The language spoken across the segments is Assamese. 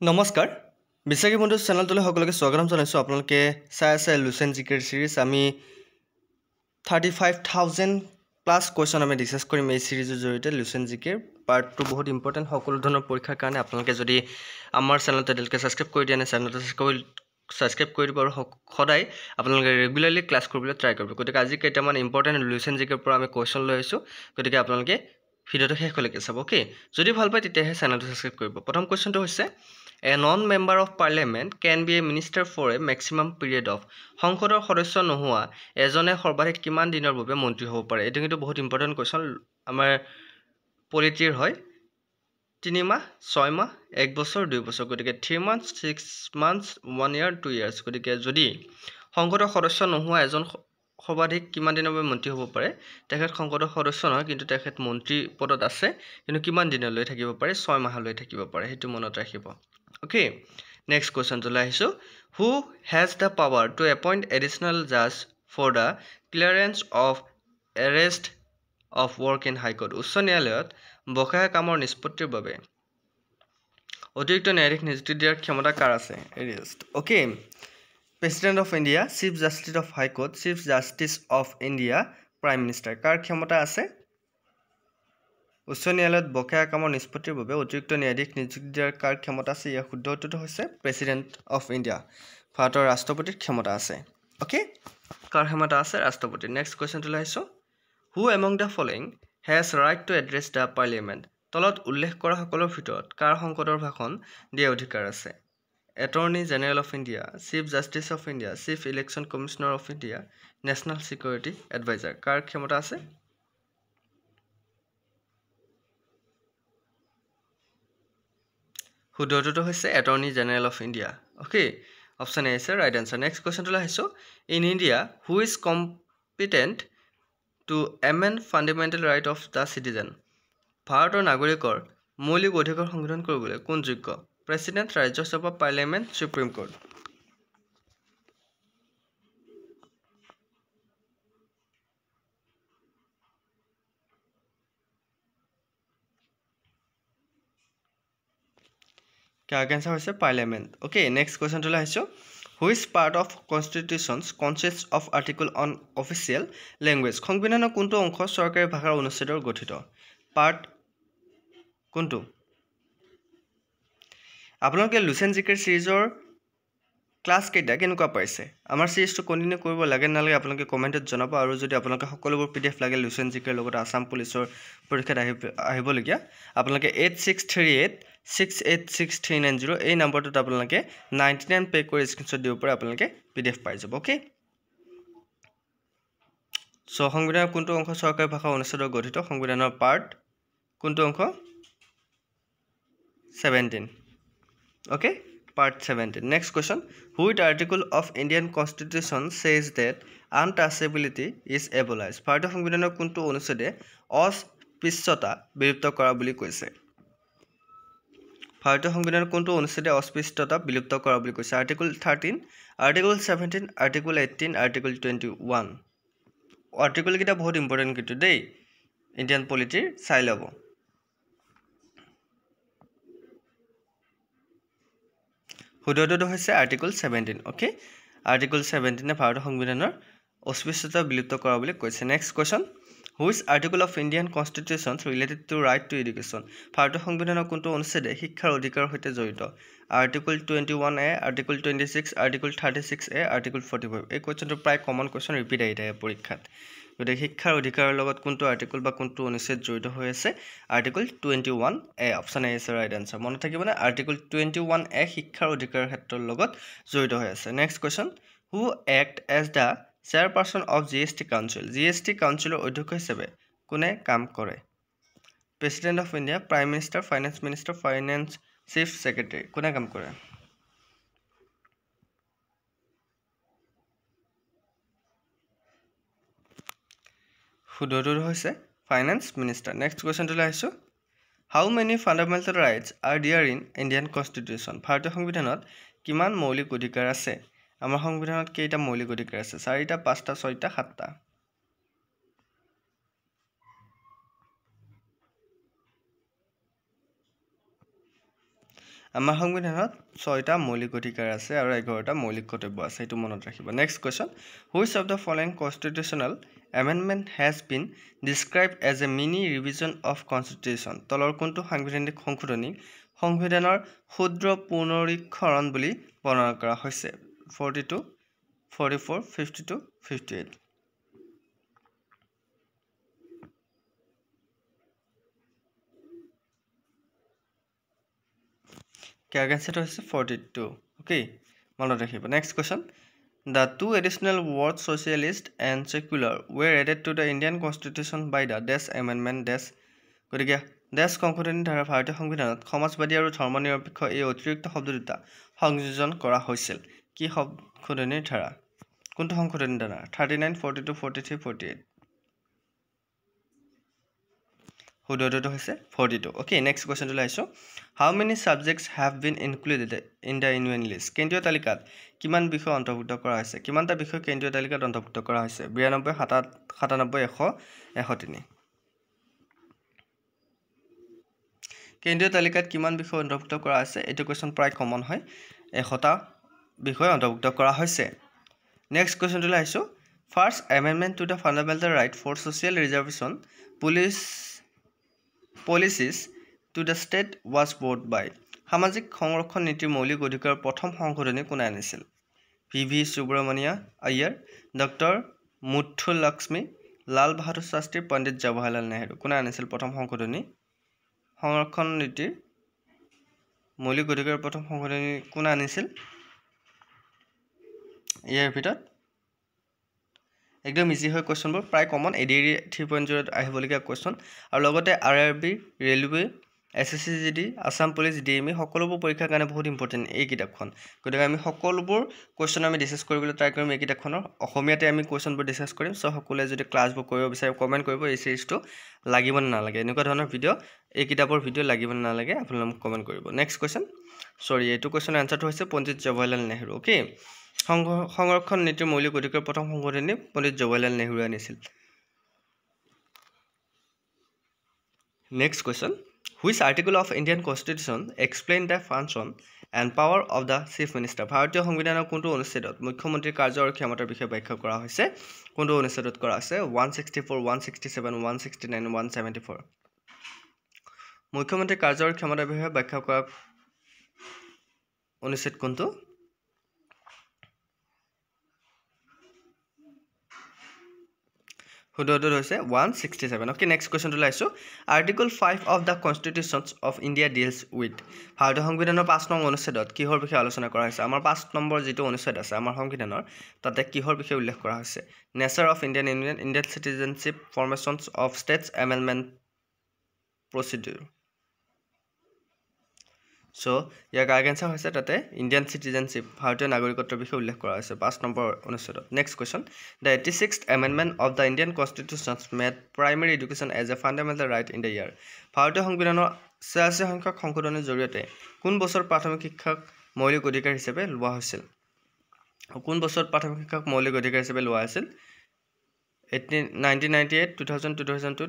নমস্কাৰ বিশ্বাসী বন্ধু চেনেলটোলৈ সকলোকে স্বাগতম জনাইছোঁ আপোনালোকে চাই আছে লুচেন জিকেৰ সিৰিজ আমি 35,000 প্লাছ কুৱেশ্যন আমি ডিছকাছ কৰিম এই সিৰিজৰ জৰিয়তে লুচেন জিকেৰ পাৰ্টটো বহুত ইম্পৰ্টেণ্ট সকলো ধৰণৰ পৰীক্ষাৰ কাৰণে আপোনালোকে যদি আমাৰ চেনেলটো এতিয়ালৈকে ছাবস্ক্ৰাইব কৰি দিয়া নাই চেনেলটো ছাবস্ক্ৰাইব কৰি দিব আৰু সদায় আপোনালোকে ৰেগুলাৰলি ক্লাছ কৰিবলৈ ট্ৰাই কৰিব গতিকে আজি কেইটামান ইম্পৰ্টেণ্ট লুচেন জিকেৰ পৰা আমি কুৱেশ্যন লৈ আহিছোঁ গতিকে আপোনালোকে ভিডিঅ'টো শেষলৈকে চাব অ'কে যদি ভাল পায় তেতিয়াহে চেনেলটো ছাবস্ক্ৰাইব কৰিব প্ৰথম কুৱেশ্যনটো হৈছে A non-member of parliament can be a minister for a maximum period of সংসদৰ সদস্য নোহোৱা এজনে সৰ্বাধিক কিমান দিনৰ বাবে মন্ত্ৰী হ'ব পাৰে এইটো কিন্তু বহুত ইম্পৰ্টেণ্ট কুৱেশ্যন আমাৰ পলিটিৰ হয় 3 মাহ 6 মাহ 1 বছৰ 2 বছৰ গতিকে 3 months 6 months 1 year 2 years গতিকে যদি সংসদৰ সদস্য নোহোৱা এজন সৰ্বাধিক কিমান দিনৰ বাবে মন্ত্ৰী হ'ব পাৰে তেখেত সংসদৰ সদস্য নহয় কিন্তু তেখেত মন্ত্ৰী পদত আছে কিন্তু কিমান দিনলৈ থাকিব পাৰে 6 মাহলৈ থাকিব পাৰে সেইটো মনত ৰাখিব Okay, next question to Lahisu. Who has the power to appoint additional judge for the clearance of arrest of work in High Court? উচ্চ ন্যায়ালয়ত বকেয়া কামৰ নিষ্পত্তিৰ বাবে অতিৰিক্ত ন্যায়াধীশ নিযুক্তি দিয়াৰ ক্ষমতা কাৰ আছে? Okay, President of India, Chief Justice of High Court, Chief Justice of India, Prime Minister. কাৰ ক্ষমতা আছে? উচ্চ ন্যায়ালয়ত বকেয়া কামৰ নিষ্পত্তিৰ বাবে অতিৰিক্ত ন্যায়াধীশ নিযুক্তি দিয়াৰ কাৰ ক্ষমতা আছে ইয়াৰ শুদ্ধ উত্তৰটো হৈছে প্ৰেছিডেণ্ট অফ ইণ্ডিয়া ভাৰতৰ ৰাষ্ট্ৰপতিৰ ক্ষমতা আছে অ'কে কাৰ ক্ষমতা আছে ৰাষ্ট্ৰপতি নেক্সট কুৱেশ্যনটো আহিছোঁ who among the following has right to address the parliament তলত উল্লেখ কৰা সকলৰ ভিতৰত কাৰ সংসদৰ ভাষণ দিয়াৰ অধিকাৰ আছে attorney general of India chief justice of India chief election commissioner of India national security adviser কাৰ ক্ষমতা আছে শুদ্ধটো হৈছে attorney general of India okay option A আছে ৰাইট এনচাৰ নেক্সট কুৱেশ্যনটো আহিছোঁ in India who is competent to amend fundamental right of the citizen ভাৰতৰ নাগৰিকৰ মৌলিক অধিকাৰ সংশোধন কৰিবলৈ কোন যোগ্য president Rajya Sabha parliament supreme court কাৰ এনচাৰ হৈছে পাৰ্লিয়ামেণ্ট অ'কে নেক্সট কুৱেশ্যনটোলৈ আহিছোঁ which part of constitutions consist of article on official language সংবিধানৰ কোনটো অংশ চৰকাৰী ভাষাৰ অনুচ্ছেদৰ গঠিত পাৰ্ট কোনটো আপোনালোকে লুচেন জিকেৰ সিৰিজৰ ক্লাছ কেইটা কেনেকুৱা পাইছে আমাৰ সিৰিজটো কণ্টিনিউ কৰিব লাগে নালাগে আপোনালোকে কমেণ্টত জনাব আৰু যদি আপোনালোকে সকলোবোৰ PDF লাগে লুচেন জিকেৰ লগত আসাম পুলিচৰ পৰীক্ষাত আহিবলগীয়া আপোনালোকে 8638686390 এই নম্বৰটোত আপোনালোকে 99 পে কৰি স্ক্ৰীনশ্বট দিব পাৰে আপোনালোকে PDF পাই যাব অ'কে চ' সংবিধানৰ কোনটো অংশ চৰকাৰী ভাষা অনুচ্ছেদৰ গঠিত সংবিধানৰ পাৰ্ট কোনটো অংশ 17 okay part 17 next question which article of Indian Constitution says that untouchability is abolished ভাৰতীয় সংবিধানৰ কোনটো অনুচ্ছেদে অস্পৃশ্যতা বিলুপ্ত কৰা বুলি কৈছে ভাৰতীয় সংবিধানৰ কোনটো অনুচ্ছেদে অস্পৃশ্যতা বিলুপ্ত কৰা বুলি কৈছে article 13 article 17 article 18 article 21 article কেইটা বহুত ইম্পৰ্টেণ্ট কিন্তু দেই ইণ্ডিয়ান পলিটিৰ চাই ল'ব শুদ্ধটো হৈছে আৰ্টিকল 17 ওকে আৰ্টিকল 17 এ ভাৰতৰ সংবিধানৰ অস্পৃশ্যতা বিলুপ্ত কৰা বুলি কৈছে next question which article of Indian constitution related to right to education ভাৰতীয় সংবিধানৰ কোনটো অনুচ্ছেদে শিক্ষাৰ অধিকাৰৰ সৈতে জড়িত আৰ্টিকল 21 এ আৰ্টিকল 26 আৰ্টিকল 36 এ আৰ্টিকল 45 এই কোৱেশ্চনটো প্ৰায় কমন কোৱেশ্চন ৰিপিট আহি থাকে পৰীক্ষাত গতিকে শিক্ষাৰ অধিকাৰৰ লগত কোনটো আৰ্টিকল বা কোনটো অনুচ্ছেদ জড়িত হৈ আছে article 21 A option A is right answer মনত থাকিবনে আৰ্টিকল 21 এ শিক্ষাৰ অধিকাৰৰ ক্ষেত্ৰৰ লগত জড়িত হৈ আছে next question who act as the chairperson of GST council GST কাউন্সিলৰ অধ্যক্ষ হিচাপে কোনে কাম কৰে president of India prime minister finance minister finance chief secretary কোনে কাম কৰে শুদ্ধটো হৈছে ফাইনেন্স মিনিষ্টাৰ নেক্সট কুৱেশ্যনটোলৈ আহিছোঁ how many fundamental rights are there in Indian constitution ভাৰতীয় সংবিধানত কিমান মৌলিক অধিকাৰ আছে আমাৰ সংবিধানত কেইটা মৌলিক অধিকাৰ আছে 4টা 5টা 6টা 7টা আমাৰ সংবিধানত 6টা মৌলিক অধিকাৰ আছে আৰু 11টা মৌলিক কৰ্তব্য আছে এইটো মনত ৰাখিব next question which of the following constitutional amendment has been described as a mini revision of constitution তলৰ কোনটো সাংবিধানিক সংশোধনী সংবিধানৰ ক্ষুদ্ৰ পুনৰীক্ষৰণ বুলি বৰ্ণনা কৰা হৈছে 42 44 52 58 क्या आंसर হৈছে 42 ओके মনত ৰাখিব next question The two additional words socialist and secular were added to the Indian Constitution by the Dash Amendment Dash গতিকে Dash সংশোধনী ধাৰা ভাৰতীয় সংবিধানত সমাজবাদী আৰু ধৰ্মনিৰপেক্ষ এই অতিৰিক্ত শব্দ দুটা সংযোজন কৰা হৈছিল কি সংশোধনীৰ ধাৰা কোনটো সংশোধনী ধাৰা 39 42 43 48 শুদ্ধটো হৈছে 42 okay next question to লাইছো how many subjects have been included in the union list কেন্দ্ৰীয় তালিকাত কিমান বিষয় অন্তৰ্ভুক্ত কৰা হৈছে কিমানটা বিষয় কেন্দ্ৰীয় তালিকাত অন্তৰ্ভুক্ত কৰা হৈছে 92 97 100 103 কেন্দ্ৰীয় তালিকাত কিমান বিষয় অন্তৰ্ভুক্ত কৰা আছে এটো কোৱেশ্চন প্ৰায় কমন হয় 100টা বিষয় অন্তৰ্ভুক্ত কৰা হৈছে next question to লাইছো first amendment to the fundamental right for social reservation policies to the state was brought by সামাজিক সংৰক্ষণ নীতিৰ মৌলিক অধিকাৰ প্ৰথম সংশোধনী কোনে আনিছিল পিভি সুব্ৰমণিয়া আয়াৰ ডক্টৰ মুথু লক্ষ্মী লাল বাহাদুৰ শাস্ত্ৰী পণ্ডিত জৱাহৰলাল নেহৰু কোনে আনিছিল প্ৰথম সংশোধনী সংৰক্ষণ নীতিৰ মৌলিক অধিকাৰ প্ৰথম সংশোধনী কোনে আনিছিল ইয়াৰ ভিতৰত একদম ইজি হয় কোৱেশ্চনবোৰ প্ৰায় কমন এডিআৰি 3.0 আহিবলগীয়া কোৱেশ্চন আৰু লগতে RRB railway SSC GD Assam police DME সকলোবোৰ পৰীক্ষাৰ কাৰণে বহুত ইম্পৰ্টেন্ট এই কিতাপখন গতিকে আমি সকলোবোৰ কোৱেশ্চন আমি ডিসকাস কৰিবলৈ ট্ৰাই কৰিম এই কিতাপখনৰ অসমীয়াতে আমি কোৱেশ্চনবোৰ ডিসকাস কৰিম সো সকলোৱে যদি ক্লাছবোৰ কৰিব বিচাৰে কমেন্ট কৰিব এই সিৰিজটো লাগিব না নালাগে এনেকুৱা ধৰণৰ ভিডিও এই কিতাপৰ ভিডিও লাগিব না নালাগে আপোনালোকে কমেন্ট কৰিব নেক্সট কোৱেশ্চন সৰি এইটো কোৱেশ্চনৰ আনসাৰটো হৈছে পণ্ডিত জৱাহৰলাল নেহৰু ওকে সংৰক্ষণ নীতিৰ মৌলিক অধিকাৰ প্ৰথম সংশোধনী পণ্ডিত জৱাহৰলাল নেহৰু আনিছিল next question which article of Indian Constitution explain the function and power of the chief minister ভাৰতীয় সংবিধানৰ কোনটো অনুচ্ছেদত মুখ্যমন্ত্ৰীৰ কাৰ্য আৰু ক্ষমতাৰ বিষয়ে ব্যাখ্যা কৰা হৈছে কোনটো অনুচ্ছেদত কৰা আছে 164 167 169 174 মুখ্যমন্ত্ৰীৰ কাৰ্য আৰু ক্ষমতাৰ বিষয়ে ব্যাখ্যা কৰা অনুচ্ছেদ কোনটো শুদ্ধটো হৈছে 167 okay next question to লাইছো article 5 of the constitutions of India deals with ভাৰতীয় সংবিধানৰ 5 নং অনুচ্ছেদত কিহৰ বিষয়ে আলোচনা কৰা হৈছে আমাৰ 5 নম্বৰ যেটো অনুচ্ছেদ আছে আমাৰ সংবিধানৰ তাতে কিহৰ বিষয়ে উল্লেখ কৰা হৈছে nature of Indian Union Indian citizenship formations of states amendment procedure so year answer হৈছে তাতে ইন্ডিয়ান সিটিজেনশিপ ভাৰতীয় নাগৰিকত্বৰ বিষয়ে উল্লেখ কৰা হৈছে 5 নম্বৰ অনুচ্ছেদত next question the 86th amendment of the Indian Constitution made primary education as a fundamental right in the year ভাৰতীয় সংবিধানৰ 86 সংখ্যক সংশোধনৰ জৰিয়তে কোন বছৰ প্ৰাথমিক শিক্ষাক মৌলিক অধিকাৰ হিচাপে লোৱা হৈছিল কোন বছৰ প্ৰাথমিক শিক্ষাক মৌলিক অধিকাৰ হিচাপে লোৱা হৈছিল 1998 2000 2002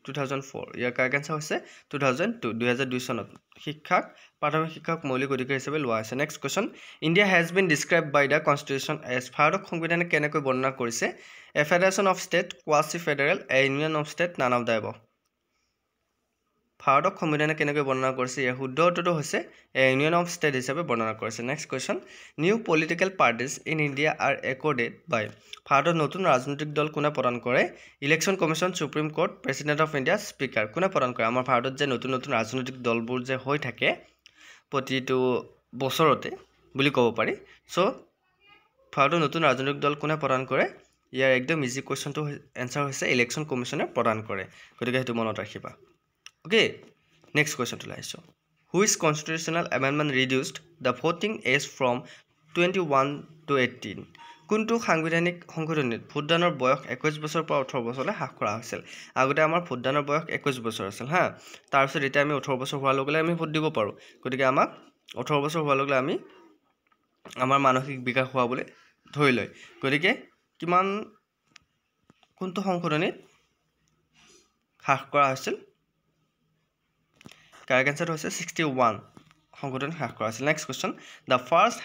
2004 ইয়াৰ আনসাৰ হৈছে 2002 চনত শিক্ষাক প্ৰাথমিক শিক্ষাক মৌলিক অধিকাৰ হিচাপে লোৱা হৈছে next question India has been described by the constitution as ভাৰতক সংবিধানে কেনেকৈ বৰ্ণনা কৰিছে a federation of state quasi federal a union of state none of the above ভাৰতক সংবিধানে কেনেকৈ বৰ্ণনা কৰিছে ইয়াৰ শুদ্ধ উত্তৰটো হৈছে a union of state হিচাপে বৰ্ণনা কৰিছে next question new political parties in India are accorded by ভাৰতৰ নতুন ৰাজনৈতিক দল কোনে প্ৰদান কৰে election commission supreme court president of India speaker কোনে প্ৰদান কৰে আমাৰ ভাৰতত যে নতুন নতুন ৰাজনৈতিক দলবোৰ যে হৈ থাকে প্ৰতিটো বছৰতে বুলি ক'ব পাৰি সো ভাৰতৰ নতুন ৰাজনৈতিক দল কোনে প্ৰদান কৰে ইয়াৰ একদম ইজি কোৱেশ্চনটো আনসাৰ হৈছে ইলেকশন কমিশনে প্ৰদান কৰে গতিকে হেতু মনত ৰাখিবা okay next question to লাইছো which constitutional amendment reduced the voting age from 21 to 18 কোনটো সাংবিধানিক সংশোধনীত ভোটদানৰ বয়স 21 বছৰৰ পৰা 18 বছৰলৈ হ্ৰাস কৰা হৈছিল আগতে আমাৰ ভোটদানৰ বয়স 21 বছৰ আছিল হা তাৰ পিছত এটা আমি 18 বছৰ হোৱাৰ লগে আমি ভোট দিব পাৰো গতিকে আমাক 18 বছৰ হোৱাৰ লগে আমি আমাৰ মানসিক বিকাশ হোৱা বুলি ধৰি লয় গতিকে কিমান কোনটো সংশোধনীত হ্ৰাস কৰা হৈছিল কাৰেক্ট আনসাৰ হৈছে 61 সংশোধন হ্ৰাস কৰা হৈছিল next question the first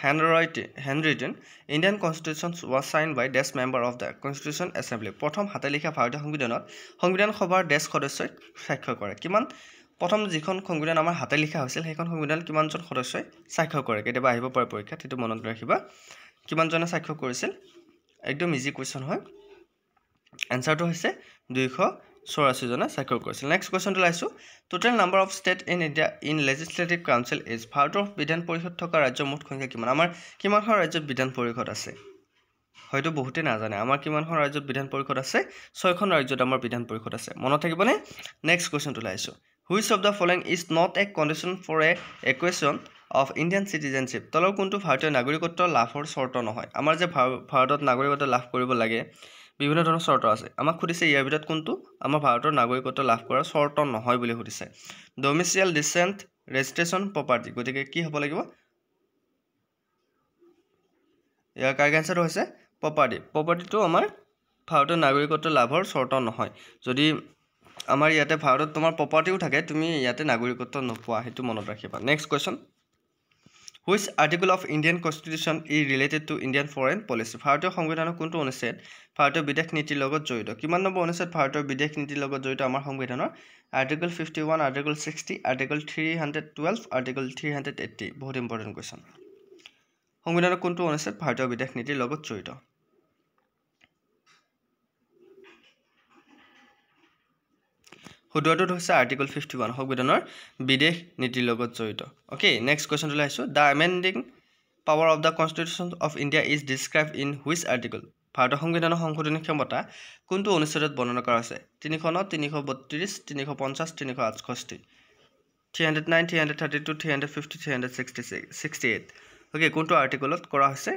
handwritten Indian constitution was sign by these member of the constitution assembly প্ৰথম হাতে লিখা ভাৰতীয় সংবিধানত সংবিধান সভাৰ ডেছ সদস্যই স্বাক্ষৰ কৰে কিমান প্ৰথম যিখন সংবিধান আমাৰ হাতে লিখা হৈছিল সেইখন সংবিধান কিমানজন সদস্যই স্বাক্ষৰ কৰে কেতিয়াবা আহিব পাৰে পৰীক্ষাত সেইটো মনত ৰাখিবা কিমানজনে স্বাক্ষৰ কৰিছিল একদম ইজি কুৱেশ্যন হয় এনসাৰটো হৈছে 284 জনে স্বাক্ষৰ কৰিছিল নেক্সট কুৱেশ্যনটো লাইছো total number of state in India in legislative council is ভাৰতৰ বিধান পৰিষদ থকা ৰাজ্যৰ মুঠ সংখ্যা কিমান আমাৰ কিমানখন ৰাজ্যত বিধান পৰিষদ আছে হয়তো বহুতে নাজানে আমাৰ কিমানখন ৰাজ্যত বিধান পৰিষদ আছে 6খন ৰাজ্যত আমাৰ বিধান পৰিষদ আছে মনত থাকিবনে নেক্সট কুৱেশ্যনটো লাইছো which of the following is not a condition for a acquisition of Indian citizenship তলৰ কোনটো ভাৰতীয় নাগৰিকত্ব লাভৰ চৰ্ত নহয় আমাৰ যে ভাৰতত নাগৰিকত্ব লাভ কৰিব লাগে বিভিন্ন ধৰণৰ চৰ্ত আছে আমাক খুদিছে ইয়াৰ ভিতৰত কোনটো আমাৰ ভাৰতৰ নাগৰিকত্ব লাভ কৰাৰ চৰ্ত নহয় বুলি খুদিছে ডোমিচিয়েল ডিসেন্ট ৰেজিষ্ট্ৰেচন প্ৰপাৰ্টি গতিকে কি হ'ব লাগিব ইয়াৰ কাৰেক্ট আনসাৰটো হৈছে প্ৰপাৰ্টিটো আমাৰ ভাৰতৰ নাগৰিকত্ব লাভৰ চৰ্ত নহয় যদি আমাৰ ইয়াতে ভাৰতত তোমাৰ প্ৰপাৰ্টিও থাকে তুমি ইয়াতে নাগৰিকত্ব নোপোৱা হেতু মনত ৰাখিবা next question Which article of Indian Constitution is related to Indian foreign policy? ভাৰতীয় সংবিধানৰ কোনটো অনুচ্ছেদ ভাৰতীয় বিদেশ নীতিৰ লগত জড়িত কিমান নম্বৰ অনুচ্ছেদ ভাৰতীয় বিদেশ নীতিৰ লগত জড়িত আমাৰ সংবিধানৰ আৰ্টিকল 51 আৰ্টিকল 60 আৰ্টিকল 312 আৰ্টিকল 380 বহুত ইম্পৰ্টেন্ট কোৱেশ্চন সংবিধানৰ কোনটো অনুচ্ছেদ ভাৰতীয় বিদেশ নীতিৰ লগত জড়িত হুদুৱাটো হৈছে আৰ্টিকল 51 সংবিধানৰ বিদেশ নীতিৰ লগত জড়িত ওকে নেক্সট কোৱেশ্চনটো লাইছো the amending power of the constitution of India is described in which article ভাৰতৰ সংবিধানৰ সংশোধনী ক্ষমতা কোনটো অনুচ্ছেদত বৰ্ণনা কৰা আছে 300 332 350 368 309 332 350 368 ওকে কোনটো আৰ্টিকলত কৰা হৈছে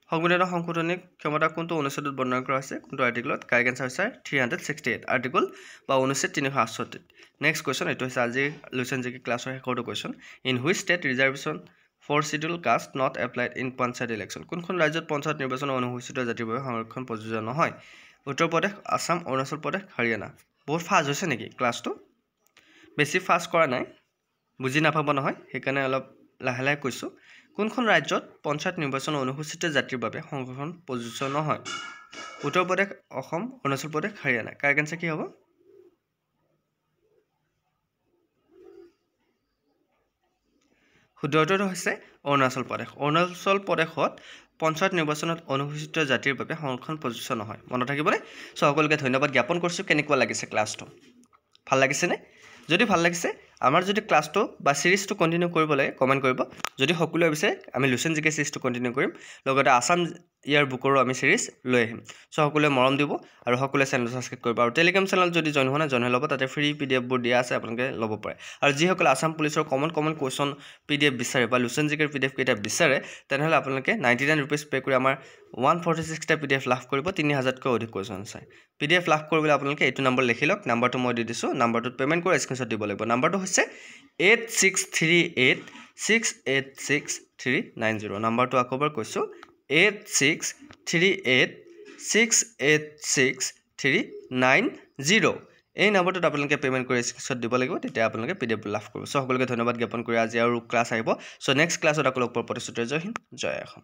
সংবিধানৰ সংশোধনী ক্ষমতা কোনটো অনুচ্ছেদত বৰ্ণনা কৰা আছে কোনটো আৰ্টিকলত কাৰেক্ট আনসাৰ হৈছে 368 আৰ্টিকল বা অনুচ্ছেদ 368 নেক্সট কোৱেশ্চন এটো হৈছে আজি লুচেন জিকে ক্লাছৰ শেষৰটো question in which state reservation for scheduled caste not applied in panchayat election কোনখন ৰাজ্যত পঞ্চায়ত নিৰ্বাচন অনুসূচিত জাতিৰ বাবে সংৰক্ষণ প্ৰযোজ্য নহয় উত্তৰ প্ৰদেশ আসাম অৰুণাচল প্ৰদেশ হাৰিয়ানা বহুত ফাষ্ট হৈছে নেকি ক্লাছটো বেছি ফাষ্ট কৰা নাই বুজি নাপাব নহয় সেইকাৰণে অলপ লাহে লাহে কৈছো কোনখন ৰাজ্যত পঞ্চায়ত নিৰ্বাচন অনুসূচিত জাতিৰ বাবে সংৰক্ষণ প্ৰযোজ্য নহয় উত্তৰ প্ৰদেশ অসম অৰুণাচল প্ৰদেশ হাৰিয়ানা কাৰেক্ট আনসাৰ কি হ'ব শুদ্ধটো হৈছে অৰুণাচল প্ৰদেশত পঞ্চায়ত নিৰ্বাচনত অনুসূচিত জাতিৰ বাবে সংৰক্ষণ প্ৰযোজ্য নহয় মনত থাকিবনে সকলোকে ধন্যবাদ জ্ঞাপন কৰিছো কেনেকুৱা লাগিছে ক্লাছটো ভাল লাগিছে নে যদি ভাল লাগিছে আমাৰ যদি ক্লাছটো বা সিৰিজটো কন্টিনিউ কৰিব লাগে কমেন্ট কৰিব যদি সকলোৱে বিচাৰে আমি লুচেন জিকে সিৰিজটো কন্টিনিউ কৰিম লগতে আসাম ইয়াৰ বুকৰো আমি সিৰিজ লৈ আহিম সকলোৱে মৰম দিব আৰু সকলোৱে চেনেল সাবস্ক্ৰাইব কৰিব আৰু টেলিগ্ৰাম চেনেল যদি জয়েন হোৱা নাই জয়েন ল'ব তাতে ফ্ৰী পিডিএফ বোৰ দিয়া আছে আপোনালোকে ল'ব পাৰে আৰু যিসকলে আসাম পুলিচৰ কমন কোৱেশ্চন পিডিএফ বিচাৰে বা লুচেন জিকেৰ পিডিএফ কেইটা বিচাৰে তেনেহলে আপোনালোকে 99 रुपीस পে কৰি আমাৰ 146 টা পিডিএফ লাভ কৰিব 3000 কৈ অধিক কোৱেশ্চন আছে পিডিএফ লাভ কৰিবলৈ আপোনালোকে এইটো নম্বৰ লিখি লওক নম্বৰটো মই দি দিছো নম্বৰটোত পেমেন্ট কৰি স্ক্ৰিনশ্বট দিব লাগিব নম্বৰটো হৈছে 8638686390 নম্বৰটো আকবাৰ কৈছো 8638686390 এই নম্বৰটোত আপোনালোকে পেমেন্ট কৰি স্ক্ৰিনশ্বট দিব লাগিব তেতিয়া আপোনালোকে পিডিএফ লাভ কৰিব সকলোকে ধন্যবাদ জ্ঞাপন কৰি আজি আৰু ক্লাছ আহিব সো নেক্সট ক্লাছত আপোনালোকক প্ৰতিশ্ৰুতি জয় হিন্দ জয় অসম